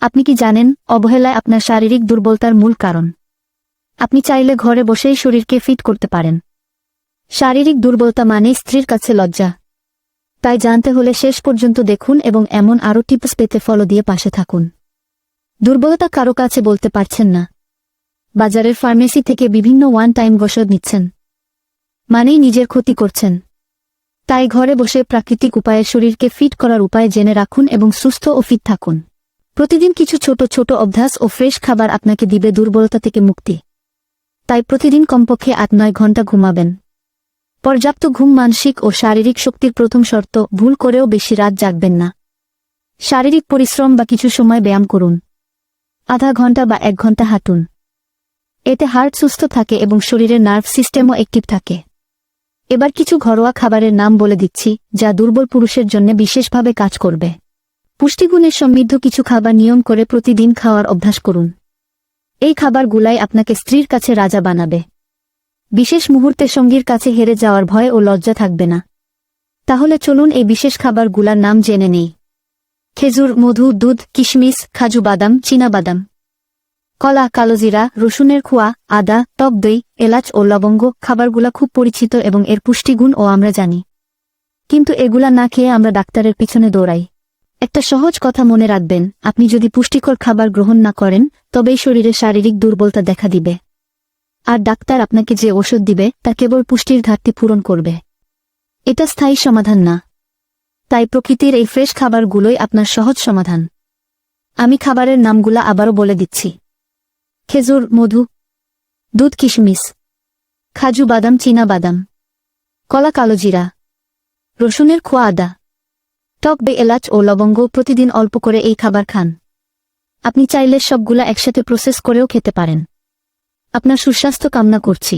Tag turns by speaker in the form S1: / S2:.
S1: আপনি কি জানেন, অবহেলায় আপনার শারীরিক দুর্বলতার মূল কারণ। আপনি চাইলে ঘরে বসেই শরীরকে ফিট করতে পারেন। শারীরিক দুর্বলতা মানে স্ত্রীর কাছে লজ্জা। তাই জানতে হলে শেষ পর্যন্ত দেখুন এবং এমন আরও টিপস পেতে ফলো দিয়ে পাশে থাকুন। দুর্বলতা কারো কাছে বলতে পারছেন না। বাজারের ফার্মেসি থেকে বিভিন্ন ওয়ান টাইম ওষুধ নিচ্ছেন, মানেই নিজের ক্ষতি করছেন। তাই ঘরে বসে প্রাকৃতিক উপায়ে শরীরকে ফিট করার উপায় জেনে রাখুন এবং সুস্থ ও ফিট থাকুন। প্রতিদিন কিছু ছোট ছোট অভ্যাস ও ফ্রেশ খাবার আপনাকে দিবে দুর্বলতা থেকে মুক্তি। তাই প্রতিদিন কমপক্ষে ৮-৯ ঘন্টা ঘুমাবেন। পর্যাপ্ত ঘুম মানসিক ও শারীরিক শক্তির প্রথম শর্ত। ভুল করেও বেশি রাত জাগবেন না। শারীরিক পরিশ্রম বা কিছু সময় ব্যায়াম করুন। আধা ঘন্টা বা ১ ঘন্টা হাঁটুন। এতে হার্ট সুস্থ থাকে এবং শরীরের নার্ভ সিস্টেমও অ্যাক্টিভ থাকে। এবার কিছু ঘরোয়া খাবারের নাম বলে দিচ্ছি, যা দুর্বল পুরুষের জন্য বিশেষভাবে কাজ করবে। পুষ্টিগুণে সমৃদ্ধ কিছু খাবার নিয়ম করে প্রতিদিন খাওয়ার অভ্যাস করুন। এই খাবারগুলাই আপনাকে স্ত্রীর কাছে রাজা বানাবে। বিশেষ মুহূর্তে সঙ্গীর কাছে হেরে যাওয়ার ভয় ও লজ্জা থাকবে না। তাহলে চলুন এই বিশেষ খাবারগুলার নাম জেনে নেই। খেজুর, মধু, দুধ, কিশমিশ, কাজু বাদাম, চীনাবাদাম, কলা, কালোজিরা, রসুনের খোয়া, আদা, টক দই, এলাচ ও লবঙ্গ। খাবারগুলা খুব পরিচিত এবং এর পুষ্টিগুণও আমরা জানি, কিন্তু এগুলা না খেয়ে আমরা ডাক্তারের পিছনে দৌড়াই। একটা সহজ কথা মনে রাখবেন, আপনি যদি পুষ্টিকর খাবার গ্রহণ না করেন তবেই শরীরে শারীরিক দুর্বলতা দেখা দিবে। আর ডাক্তার আপনাকে যে ওষুধ দিবে তা কেবল পুষ্টির ঘাটতি পূরণ করবে। এটা স্থায়ী সমাধান না। তাই প্রকৃতির এই ফ্রেশ খাবারগুলোই আপনার সহজ সমাধান। আমি খাবারের নামগুলা আবারও বলে দিচ্ছি। খেজুর, মধু, দুধ, কিশমিশ, কাজু বাদাম, চীনা বাদাম, কলা, কালোজিরা, রসুনের খোয়া, আদা, টক দই, এলাচ ও লবঙ্গ। প্রতিদিন অল্প করে এই খাবার খান। আপনি চাইলে সবগুলা একসাথে প্রসেস করেও খেতে পারেন। আপনার সুস্বাস্থ্য কামনা করছি।